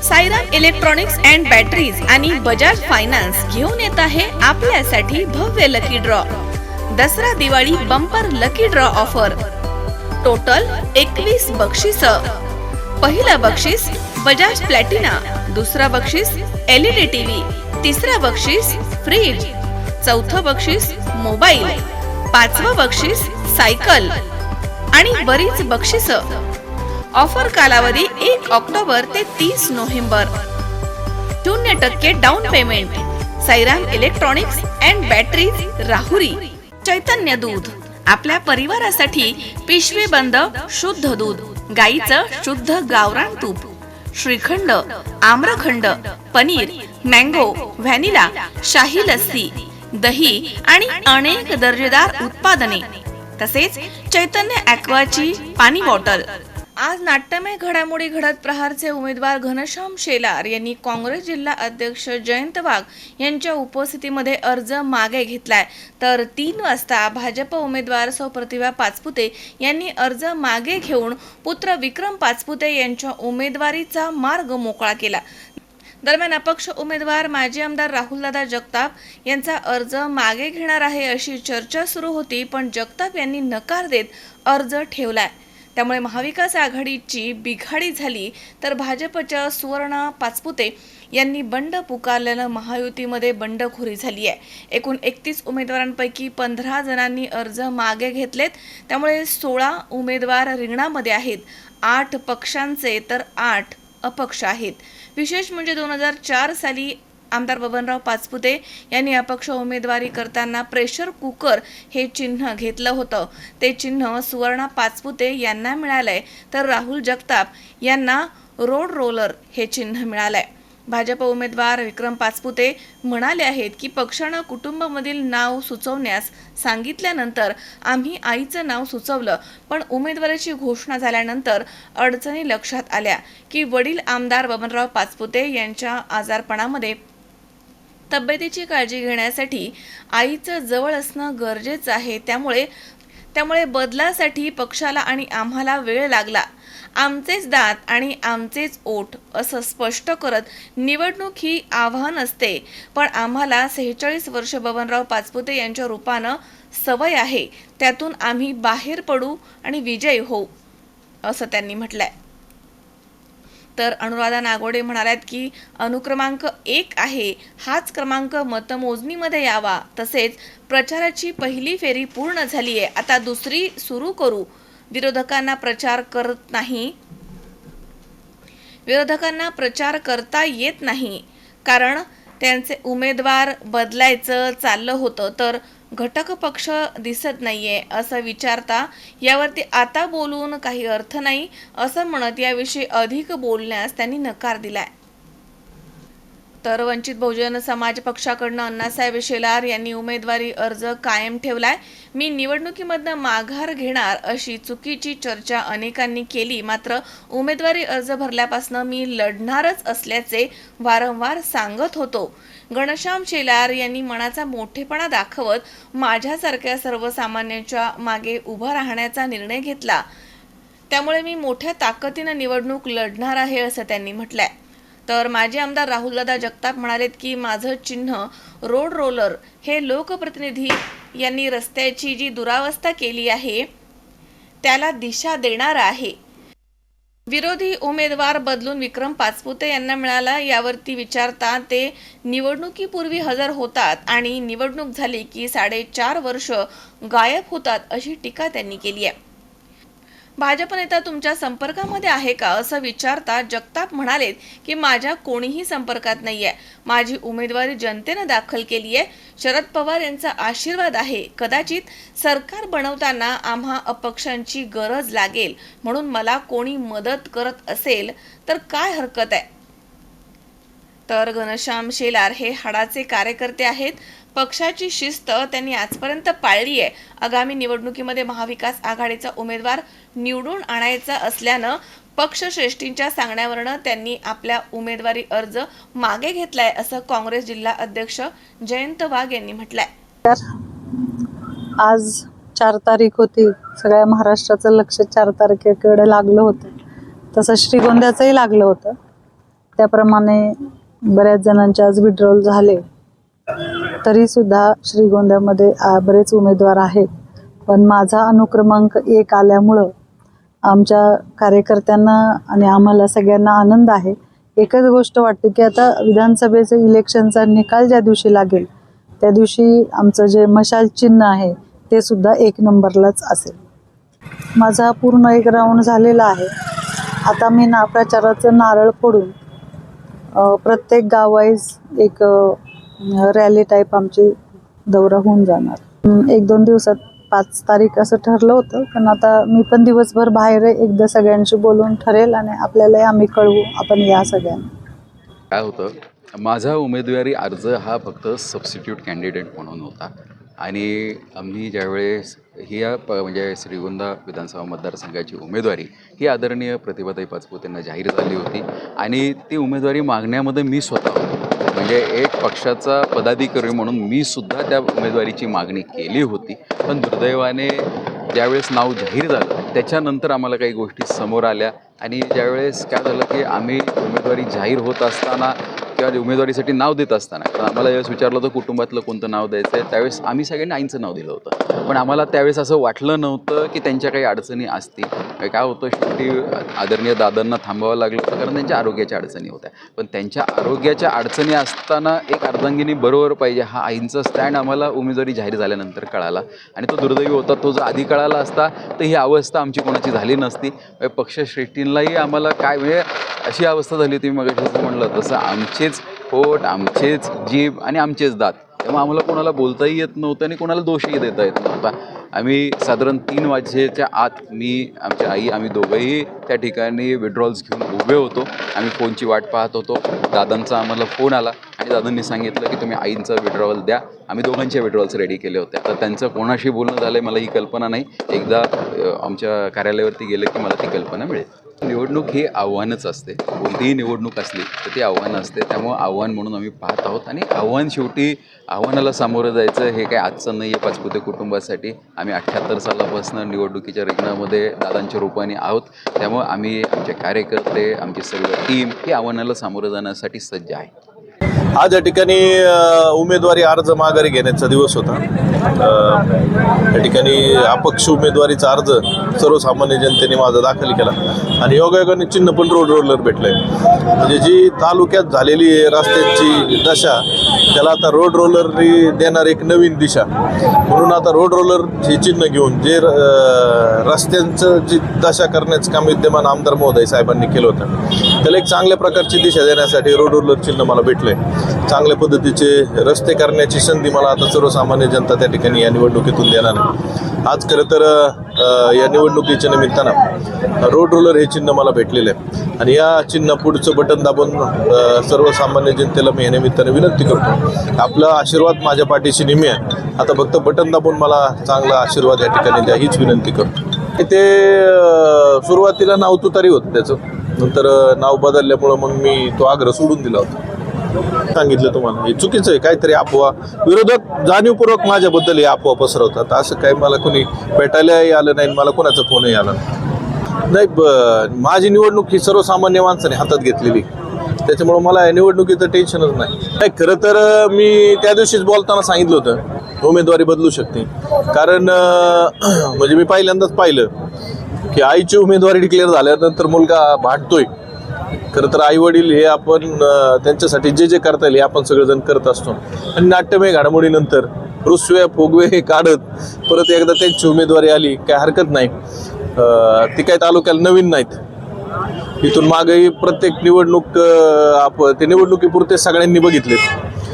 Sairam electronics and batteries आणि Bajaj finance घेऊन येत आहे आपल्यासाठी भव्य lucky draw. Dasara Diwali bumper lucky draw offer. Total 21 बक्षीस. पहिला बक्षीस बजाज प्लॅटिना, दुसरा बक्षीस LED टीव्ही, तिसरा बक्षीस फ्रीज, चौथं बक्षीस मोबाईल, पाचवं बक्षीस सायकल आणि बरीच बक्षीस. ऑफर कालावधी 1 ऑक्टोबर ते 30 November. 0% down payment. Sairam electronics and batteries, Rahuri. Chaitanya दूध, आपल्या परिवारासाठी पिशवी बंद शुद्ध दूध, गाईचं शुद्ध गावरान तूप, श्रीखंड, आम्रखंड, पनीर, मँगो, व्हॅनिला, शाही लस्सी, दही आणि अनेक दर्जेदार उत्पादने, तसेच चैतन्य ॲक्वाची पाणी बॉटल. आज नाट्यमय घडामोडी घडत प्रहारचे उमेदवार घनश्याम शेलार यांनी काँग्रेस जिल्हा अध्यक्ष जयंत वाघ यांच्या उपस्थितीमध्ये अर्ज मागे घेतलाय. तर 3 वाजता भाजप उमेदवार सौ प्रतिभा पाचपुते यांनी अर्ज मागे घेऊन पुत्र विक्रम पाचपुते यांच्या उमेदवारीचा मार्ग मोकळा केला. दरम्यान अपक्ष उमेदवार माजी आमदार राहुलदादा जगताप यांचा अर्ज मागे घेणार आहे अशी चर्चा सुरू होती, पण जगताप यांनी नकार देत अर्ज ठेवलाय. त्यामुळे महाविकास आघाडीची बिघाडी झाली. तर भाजपच्या सुवर्णा पाचपुते यांनी बंड पुकारल्यानं महायुतीमध्ये बंडखोरी झाली आहे. एकूण 31 उमेदवारांपैकी 15 जणांनी अर्ज मागे घेतलेत. त्यामुळे 16 उमेदवार रिंगणामध्ये आहेत. 8 पक्षांचे तर 8 अपक्ष आहेत. विशेष म्हणजे 2004 साली आमदार बबनराव पाचपुते यांनी अपक्ष उमेदवारी करताना प्रेशर कुकर हे चिन्ह घेतलं होतं. ते चिन्ह सुवर्णा पाचपुते यांना मिळालंय, तर राहुल जगताप यांना रोड रोलर हे चिन्ह मिळालंय. भाजप उमेदवार विक्रम पाचपुते म्हणाले आहेत की पक्षानं कुटुंबामधील नाव सुचवण्यास सांगितल्यानंतर आम्ही आईचं नाव सुचवलं, पण उमेदवारीची घोषणा झाल्यानंतर अडचणी लक्षात आल्या की वडील आमदार बबनराव पाचपुते यांच्या आजारपणामध्ये तब्येतीची काळजी घेण्यासाठी आईचं जवळ असणं गरजेचं आहे. त्यामुळे बदलासाठी पक्षाला आणि आम्हाला वेळ लागला. आमचेच दात आणि आमचेच ओठ असं स्पष्ट करत निवडणूक ही आव्हान असते, पण आम्हाला 46 वर्ष बबनराव पाचपुते यांच्या रूपानं सवय आहे. त्यातून आम्ही बाहेर पडू आणि विजयी होऊ असं त्यांनी म्हटलंय. तर अनुराधा नागोडे म्हणाल्यात की अनुक्रमांक 1 आहे, हाच क्रमांक मतमोजणीमध्ये यावा. तसेच प्रचाराची पहिली फेरी पूर्ण झाली आहे, आता दुसरी सुरू करू. विरोधकांना प्रचार करता येत नाही, कारण त्यांचे उमेदवार बदलायचं चाललं होतं, तर घटक पक्ष दिसत नाहीये असं विचारता यावरती आता बोलून काही अर्थ नाही असं म्हणत याविषयी अधिक बोलण्यास त्यांनी नकार दिलाय. तर वंचित बहुजन समाज पक्षाकडनं अण्णासाहेब शेलार यांनी उमेदवारी अर्ज कायम ठेवलाय. मी निवडणुकीमधनं माघार घेणार अशी चुकीची चर्चा अनेकांनी केली, मात्र उमेदवारी अर्ज भरल्यापासून मी लढणारच असल्याचे वारंवार सांगत होतो. घनश्याम शेलार यांनी मनाचा मोठेपणा दाखवत माझ्यासारख्या सर्वसामान्यांच्या मागे उभा राहण्याचा निर्णय घेतला. त्यामुळे मी मोठ्या ताकदीनं निवडणूक लढणार आहे असं त्यांनी म्हटलंय. तर माजी आमदार राहुलदादा जगताप म्हणालेत की माझं चिन्ह रोड रोलर हे लोकप्रतिनिधी यांनी रस्त्याची जी दुरावस्था केली आहे त्याला दिशा देणार आहे. विरोधी उमेदवार बदलून विक्रम पाचपुते यांना मिळाला यावरती विचारता ते निवडणुकीपूर्वी हजर होतात आणि निवडणूक झाली की 4.5 वर्ष गायब होतात अशी टीका त्यांनी केली आहे. भाजप नेता तुमच्या संपर्कामध्ये आहे का असं विचारता जगताप म्हणालेत की माझ्या कोणीही संपर्कात नाहीये. माझी उमेदवारी जनतेनं दाखल केली आहे. शरद पवार यांचा आशीर्वाद आहे. कदाचित सरकार बनवताना आम्हा अपक्षांची गरज लागेल, म्हणून मला कोणी मदत करत असेल तर काय हरकत आहे. तर घनश्याम शेलार हे हाडाचे कार्यकर्ते आहेत. पक्षाची शिस्त त्यांनी आजपर्यंत पाळली आहे. आगामी निवडणुकीमध्ये महाविकास आघाडीचा उमेदवार निवडून आणायचा असल्यानं पक्षश्रेष्ठींच्या सांगण्यावरनं त्यांनी आपल्या उमेदवारी अर्ज मागे घेतलाय असं काँग्रेस जिल्हा अध्यक्ष जयंत वाघ यांनी म्हटलंय. आज 4 तारीख होती. सगळ्या महाराष्ट्राचं लक्ष 4 तारखेकडे लागलं होतं. तसं श्रीगोंद्याचंही लागलं होतं. त्याप्रमाणे बऱ्याच जणांचे आज विड्रॉल झाले, तरी सुद्धा श्रीगोंद्यामध्ये बरेच उमेदवार आहेत. पण माझा अनुक्रमांक 1 आल्यामुळं आमच्या कार्यकर्त्यांना आणि आम्हाला सगळ्यांना आनंद आहे. एकच गोष्ट वाटते की आता विधानसभेचं इलेक्शनचा निकाल ज्या दिवशी लागेल त्या दिवशी आमचं जे मशाल चिन्ह आहे ते सुद्धा 1 नंबरलाच असेल. माझा पूर्ण 1 राऊंड झालेला आहे. आता मी प्रचाराचं नारळ फोडून प्रत्येक गाववाईज एक रॅली टाईप आमची दौरा होऊन जाणार. 1-2 दिवसात 5 तारीख असं ठरलं होतं, पण आता मी पण दिवसभर बाहेर आहे. एकदा सगळ्यांशी बोलून ठरेल आणि आपल्यालाही आम्ही कळवू, आपण या सगळ्यांना. काय होतं, माझा उमेदवारी अर्ज हा फक्त सबस्टिट्यूट कॅन्डिडेट म्हणून होता आणि आम्ही ज्यावेळेस म्हणजे श्रीगोंदा विधानसभा मतदारसंघाची उमेदवारी ही आदरणीय प्रतिभाताई पाचपुतेंना जाहीर झाली होती आणि ती उमेदवारी मागण्यामध्ये मी स्वतः होतो. म्हणजे एक पक्षाचा पदाधिकारी म्हणून मी सुद्धा त्या उमेदवारीची मागणी केली होती. पण दुर्दैवाने ज्यावेळेस नाव जाहीर झालं त्याच्यानंतर आम्हाला काही गोष्टी समोर आल्या आणि ज्यावेळेस काय झालं की आम्ही उमेदवारी जाहीर होत असताना किंवा उमेदवारीसाठी नाव देत असताना आम्हाला ज्यावेळेस विचारलं होतं कुटुंबातलं कोणतं नाव द्यायचं आहे, त्यावेळेस आम्ही सगळ्यांनी आईंचं नाव दिलं होतं. पण आम्हाला त्यावेळेस असं वाटलं नव्हतं की त्यांच्या काही अडचणी असतील. काय होतं, शेवटी आदरणीय दादांना थांबावं लागलं होतं कारण त्यांच्या आरोग्याच्या अडचणी होत्या. पण त्यांच्या आरोग्याच्या अडचणी असताना एक अर्धांगिनी बरोबर पाहिजे हा आईंचा स्टँड आम्हाला उमेदवारी जाहीर झाल्यानंतर कळाला आणि तो दुर्दैवी होता. तो जर आधी कळाला असता तर ही अवस्था आमची कोणाची झाली नसती. पक्षश्रेष्ठींनाही आम्हाला काय म्हणजे अशी अवस्था झाली होती, मग जसं म्हणलं तसं आमचेच पोट, आमचेच जीभ आणि आमचेच दात, त्यामुळे आम्हाला कोणाला बोलताही येत नव्हतं आणि कोणाला दोषही देता येत नव्हता. आम्ही साधारण 3 वाजेच्या आत आमची आई आम्ही दोघंही त्या ठिकाणी विड्रॉल्स घेऊन उभे होतो. आम्ही फोनची वाट पाहत होतो. दादांचा आम्हाला फोन आला आणि दादांनी सांगितलं की तुम्ही आईंचा विड्रॉल द्या. आम्ही दोघांचे विड्रॉल्स रेडी केले होते. आता त्यांचं कोणाशी बोलणं झालं आहे मला ही कल्पना नाही. एकदा आमच्या कार्यालयावरती गेलं की मला ती कल्पना मिळेल. निवडणूक ही आव्हानच असते. कोणतीही निवडणूक असली तर ती आव्हान असते. त्यामुळं आव्हान म्हणून आम्ही पाहत आहोत आणि शेवटी आव्हानाला सामोरं जायचं हे काय आजचं नाही आहे. पाचपुते कुटुंबासाठी आम्ही 78 सालापासून निवडणुकीच्या रिंगणामध्ये दादांच्या रूपाने आहोत. त्यामुळं आम्ही आमचे कार्यकर्ते, आमची सर्व टीम ही आव्हानाला सामोरं जाण्यासाठी सज्ज आहे. आज या ठिकाणी उमेदवारी अर्ज माघारी घेण्याचा दिवस होता. या ठिकाणी अपक्ष उमेदवारीचा अर्ज सर्वसामान्य जनतेने माझा दाखल केला आणि योगायोगाने चिन्ह पण रोड रोलर भेटलंय. म्हणजे जी तालुक्यात झालेली रस्त्याची दशा त्याला आता रोड रोलर देणार एक नवीन दिशा म्हणून आता रोड रोलर हे चिन्ह घेऊन जे रस्त्यांचं जी दशा करण्याचं काम विद्यमान आमदार महोदय साहेबांनी केलं होतं त्याला एक चांगल्या प्रकारची दिशा देण्यासाठी रोड रोलर चिन्ह मला भेटलंय. चांगल्या पद्धतीचे रस्ते करण्याची संधी मला आता सर्वसामान्य जनता त्या ठिकाणी या निवडणुकीतून देणार आहे. आज खरं तर या निवडणुकीच्या निमित्तानं रोड रोलर हे चिन्ह मला भेटलेलं आहे आणि या चिन्ह पुढचं बटन दाबून सर्वसामान्य जनतेला मी या निमित्ताने विनंती करतो आपला आशीर्वाद माझ्या पाठीशी नेहमी आहे. आता फक्त बटन दाबून मला चांगला आशीर्वाद या ठिकाणी द्या हीच विनंती करतो. ते सुरुवातीला नाव तुतारी होतं त्याचं, नंतर नाव बदलल्यामुळं मग मी तो आग्रह सोडून दिला होता. सांगितलं तुम्हाला हे चुकीचं आहे. काहीतरी अफवा विरोधक जाणीवपूर्वक माझ्याबद्दल हे अफवा पसरवतात. असं काही मला कोणी भेटायलाही आलं नाही, मला कोणाचा फोनही आला नाही. माझी निवडणूक ही सर्वसामान्य माणसाने हातात घेतलेली, त्याच्यामुळं मला या निवडणुकीचं टेन्शनच नाही. खरं तर मी त्या दिवशीच बोलताना सांगितलं होतं उमेदवारी बदलू शकते. कारण म्हणजे मी पहिल्यांदाच पाहिलं की आईची उमेदवारी डिक्लेअर झाल्यानंतर मुलगा भांडतोय. खरं तर आई वडील हे आपण त्यांच्यासाठी जे जे करता येईल हे आपण सगळेजण करत असतो आणि नाट्यमय घडामोडीनंतर रुसवे फुगवे काढत परत एकदा त्यांची उमेदवारी आली काय हरकत नाही. ती काही तालुक्याला नवीन नाहीत. इथून मागेही प्रत्येक निवडणूक ते निवडणुकीपुरते सगळ्यांनी बघितलेत.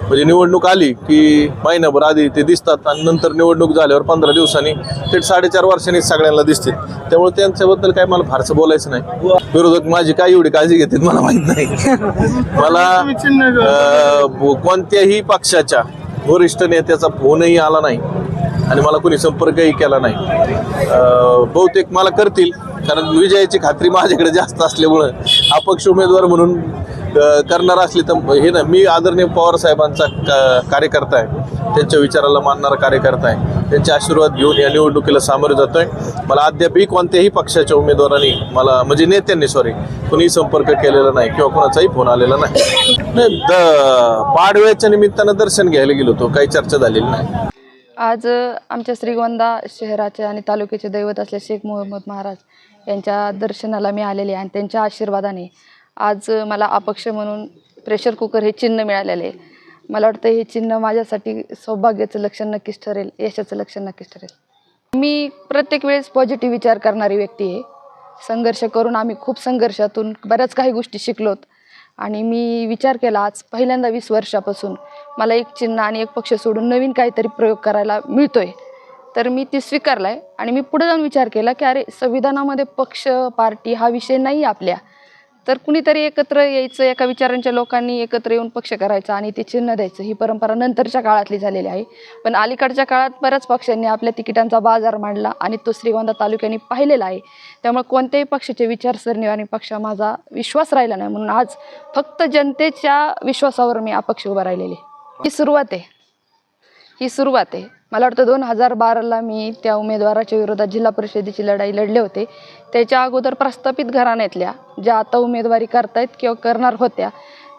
म्हणजे निवडणूक आली की महिनाभर आधी ते दिसतात आणि नंतर निवडणूक झाल्यावर 15 दिवसांनी ते 4.5 वर्षांनी सगळ्यांना दिसतील. त्यामुळे त्यांच्याबद्दल काय मला फारसं बोलायचं नाही. विरोधक माझी काय एवढी काळजी घेतील मला माहीत नाही. मला कोणत्याही पक्षाच्या वरिष्ठ नेत्याचा फोनही आला नाही आणि मला कोणी संपर्कही केला नाही. बहुतेक मला करतील कारण विजयाची खात्री माझ्याकडे जास्त असल्यामुळं अपक्ष उमेदवार म्हणून करणार असली तर हे ना, मी आदरणीय पवार साहेबांचा कार्यकर्ता आहे, त्यांच्या विचाराला मानणारा कार्यकर्ता आहे. त्यांचे आशीर्वाद घेऊन या निवडणुकीला सामोरे जातोय. मला अद्यापही कोणत्याही पक्षाच्या उमेदवारांनी मला म्हणजे नेत्यांनी कुणीही संपर्क केलेला नाही किंवा कोणाचाही फोन आलेला नाही. पाडव्याच्या निमित्तानं दर्शन घ्यायला गेलो होतो, काही चर्चा झालेली नाही. आज आमच्या श्रीगोंदा शहराचे आणि तालुक्याचे दैवत असले शेख मोहम्मद महाराज यांच्या दर्शनाला मी आलेले आणि त्यांच्या आशीर्वादाने आज मला अपक्ष म्हणून प्रेशर कुकर हे चिन्ह मिळालेले आहे. मला वाटतं हे चिन्ह माझ्यासाठी सौभाग्याचं लक्षण नक्कीच ठरेल, यशाचं लक्षण नक्कीच ठरेल. मी प्रत्येक वेळेस पॉझिटिव्ह विचार करणारी व्यक्ती आहे. संघर्ष करून आम्ही खूप संघर्षातून बऱ्याच काही गोष्टी शिकलोत आणि मी विचार केला आज पहिल्यांदा 20 वर्षापासून मला एक चिन्ह आणि एक पक्ष सोडून नवीन काहीतरी प्रयोग करायला मिळतोय, तर मी ती स्वीकारला आहे. आणि मी पुढे जाऊन विचार केला की अरे संविधानामध्ये पक्ष पार्टी हा विषय नाही आपल्या, तर कुणीतरी एकत्र यायचं, एका विचारांच्या लोकांनी एकत्र येऊन पक्ष करायचा आणि ते चिन्ह द्यायचं. ही परंपरा नंतरच्या काळातली झालेली आहे, पण अलीकडच्या काळात बऱ्याच पक्षांनी आपल्या तिकिटांचा बाजार मांडला आणि तो श्रीगोंदा तालुक्याने पाहिलेला आहे. त्यामुळे कोणत्याही पक्षाचे विचारसरणी आणि पक्षा माझा विश्वास राहिला नाही, म्हणून आज फक्त जनतेच्या विश्वासावर मी अपक्ष उभा राहिलेले. ही सुरुवात आहे. मला वाटतं 2012ला मी त्या उमेदवाराच्या विरोधात जिल्हा परिषदेची लढाई लढले होते. त्याच्या अगोदर प्रस्थापित घराण्यातल्या ज्या आता उमेदवारी करतायत किंवा करणार होत्या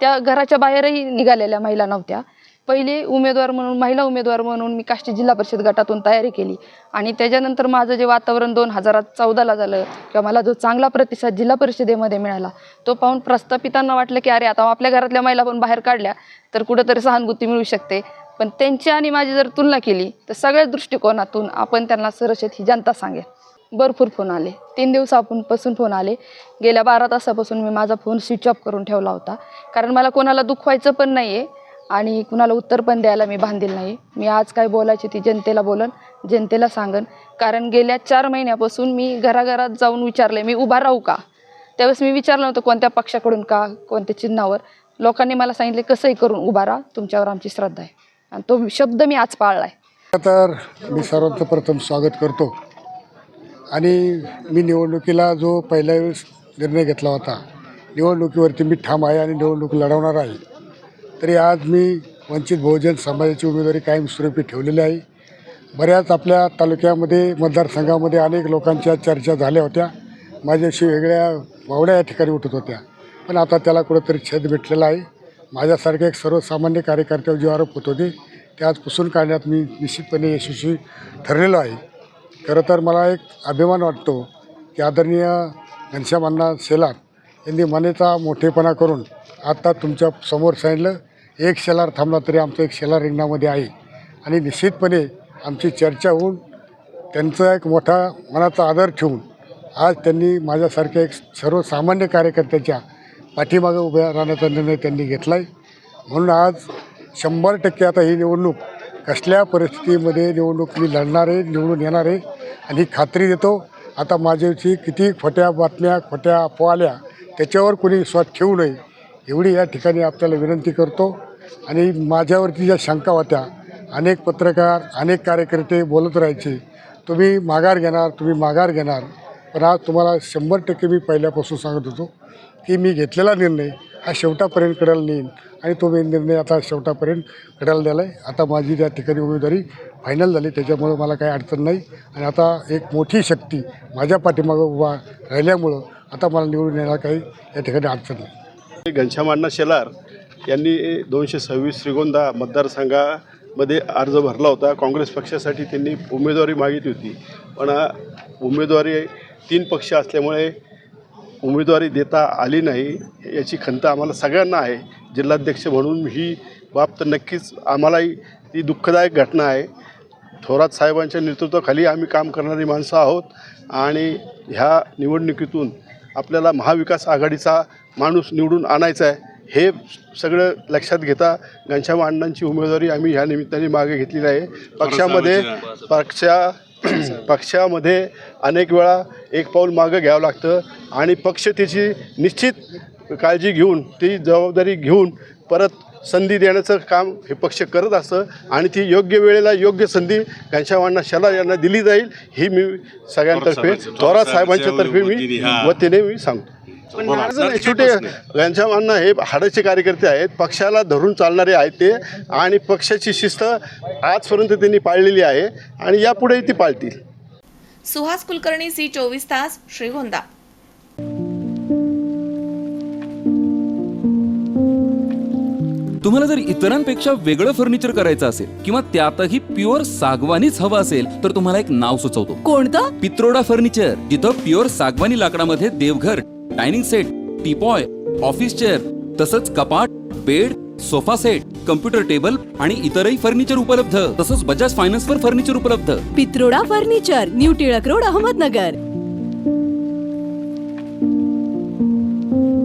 त्या घराच्या बाहेरही निघालेल्या महिला नव्हत्या. पहिली उमेदवार म्हणून, महिला उमेदवार म्हणून मी काष्टी जिल्हा परिषद गटातून तयारी केली आणि त्याच्यानंतर माझं जे वातावरण 2014ला झालं किंवा मला जो चांगला प्रतिसाद जिल्हा परिषदेमध्ये मिळाला तो पाहून प्रस्थापितांना वाटलं की अरे आता आपल्या घरातल्या महिला पण बाहेर काढल्या तर कुठंतरी सहानुभूती मिळू शकते. पण त्यांची आणि माझी जर तुलना केली तर सगळ्याच दृष्टिकोनातून आपण त्यांना सरसेत ही जनता सांगेल. भरपूर फोन आले, 3 दिवसापासून फोन आले. गेल्या 12 तासापासून मी माझा फोन स्विच ऑफ करून ठेवला होता, कारण मला कोणाला दुखवायचं पण नाही आहे आणि कुणाला उत्तर पण द्यायला मी बांधील नाही. मी आज काय बोलायची ती जनतेला बोलन, जनतेला सांगन. कारण गेल्या 4 महिन्यापासून मी घराघरात जाऊन विचारले मी उभा राहू का. त्यावेळेस मी विचारलं नव्हतं कोणत्या पक्षाकडून का, कोणत्या चिन्हावर. लोकांनी मला सांगितले कसंही करून उभा राहा, तुमच्यावर आमची श्रद्धा आहे, आणि तो शब्द मी आज पाळला आहे. तर मी सर्वांचं प्रथम स्वागत करतो आणि मी निवडणुकीला जो पहिल्या वेळेस निर्णय घेतला होता, निवडणुकीवरती मी ठाम आहे आणि निवडणूक लढवणार आहे. तरी आज मी वंचित बहुजन समाजाची उमेदवारी कायमस्वरूपी ठेवलेली आहे. बऱ्याच आपल्या तालुक्यामध्ये, मतदारसंघामध्ये अनेक लोकांच्या चर्चा झाल्या होत्या, माझ्याशी वेगळ्या वावड्या या ठिकाणी उठत होत्या, पण आता त्याला कुठंतरी छेद भेटलेला आहे. माझ्यासारखे एक सर्वसामान्य कार्यकर्त्यावर जे आरोप होत होते ते आज पुसून काढण्यात मी निश्चितपणे यशस्वी ठरलेलो आहे. खरं तर मला एक अभिमान वाटतो की आदरणीय घनश्याम अण्णा शेलार यांनी मनेचा मोठेपणा करून आता तुमच्या समोर सांगितलं, एक शेलार थांबला तरी आमचं एक शेलार रिंगणामध्ये आहे. आणि निश्चितपणे आमची चर्चा होऊन त्यांचा एक मोठा मनाचा आदर ठेवून आज त्यांनी माझ्यासारख्या एक सर्वसामान्य कार्यकर्त्याच्या पाठीमागं उभ्या राहण्याचा निर्णय त्यांनी घेतला आहे. म्हणून आज 100% आता ही निवडणूक कसल्या परिस्थितीमध्ये निवडणूक मी लढणार आहे, निवडून येणार आहे. आणि ही खात्री देतो, आता माझ्याविषयी किती खोट्या बातम्या, खोट्या अफवा आल्या त्याच्यावर कोणी विश्वास ठेवू नये एवढी या ठिकाणी आपल्याला विनंती करतो. आणि माझ्यावरती ज्या शंका होत्या, अनेक पत्रकार, अनेक कार्यकर्ते बोलत राहायचे तुम्ही माघार घेणार, पण आज तुम्हाला 100% मी पहिल्यापासून सांगत होतो की मी घेतलेला निर्णय हा शेवटापर्यंत कडायला नेईन आणि तो मी निर्णय आता शेवटापर्यंत कडायला द्यायला आहे. आता माझी त्या ठिकाणी उमेदवारी फायनल झाली, त्याच्यामुळं मला काही अडचण नाही आणि आता एक मोठी शक्ती माझ्या पाठीमागं उभा राहिल्यामुळं आता मला निवडून येण्याला काही या ठिकाणी अडचण नाही. घनश्याम अण्णा शेलार यांनी 226 श्रीगोंदा मतदारसंघामध्ये अर्ज भरला होता. काँग्रेस पक्षासाठी त्यांनी उमेदवारी मागितली होती, पण उमेदवारी 3 पक्ष असल्यामुळे उमेदवारी देता आली नाही याची खंत आम्हाला सगळ्यांना आहे. जिल्हाध्यक्ष म्हणून ही बाब तर नक्कीच आम्हालाही ती दुःखदायक घटना आहे. थोरात साहेबांच्या नेतृत्वाखाली आम्ही काम करणारी माणसं आहोत आणि ह्या निवडणुकीतून आपल्याला महाविकास आघाडीचा माणूस निवडून आणायचा आहे. हे सगळं लक्षात घेता घनश्याम अण्णांची उमेदवारी आम्ही ह्या निमित्ताने मागे घेतलेली आहे. पक्षामध्ये अनेक वेळा एक पाऊल मागं घ्यावं लागतं आणि पक्ष त्याची निश्चित काळजी घेऊन, ती जबाबदारी घेऊन परत संधी देण्याचं काम हे पक्ष करत असतं आणि ती योग्य वेळेला योग्य संधी घनश्याम अण्णा शेलार यांना दिली जाईल ही मी सगळ्यांतर्फे, थोरात साहेबांच्या तर्फे मी वतीने मी सांगतो. असं नाही, छोटे यांच्या म्हणणं हे हाडाचे कार्यकर्ते आहेत, पक्षाला धरून चालणारे आहेत ते, आणि पक्षाची शिस्त आजपर्यंत त्यांनी पाळलेली आहे आणि यापुढेही ती पाळतील. सुहास कुलकर्णी, C24 तास, श्रीगोंदा. तुम्हाला जर इतरांपेक्षा वेगळं फर्निचर करायचं असेल किंवा त्यातही प्युअर सागवानीच हवं असेल तर तुम्हाला एक नाव सुचवतो. कोणतं? पित्रोडा फर्निचर, जिथं प्युअर सागवानी लाकडामध्ये देवघर, dining set, teapoy, office chair, तसंच कपाट, bed, sofa set, computer table आणि इतरही फर्निचर उपलब्ध. तसंच बजाज फायनान्सवर फर्निचर उपलब्ध. Pitroda furniture, new Tilak road, Ahmednagar.